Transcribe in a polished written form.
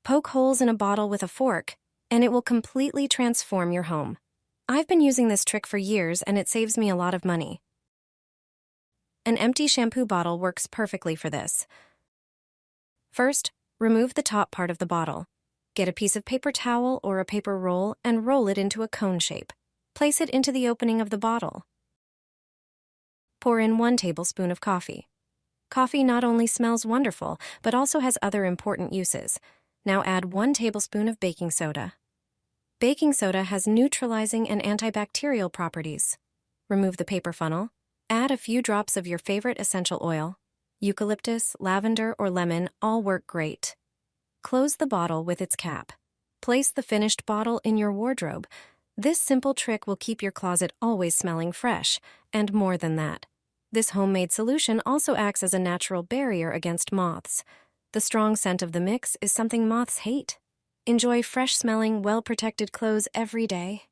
Poke holes in a bottle with a fork, and it will completely transform your home. I've been using this trick for years, and it saves me a lot of money. An empty shampoo bottle works perfectly for this. First, remove the top part of the bottle. Get a piece of paper towel or a paper roll and roll it into a cone shape. Place it into the opening of the bottle. Pour in 1 tablespoon of coffee. Coffee not only smells wonderful, but also has other important uses. Now add 1 tablespoon of baking soda. Baking soda has neutralizing and antibacterial properties. Remove the paper funnel. Add a few drops of your favorite essential oil. Eucalyptus, lavender, or lemon all work great. Close the bottle with its cap. Place the finished bottle in your wardrobe. This simple trick will keep your closet always smelling fresh, and more than that. This homemade solution also acts as a natural barrier against moths. The strong scent of the mix is something moths hate. Enjoy fresh-smelling, well-protected clothes every day.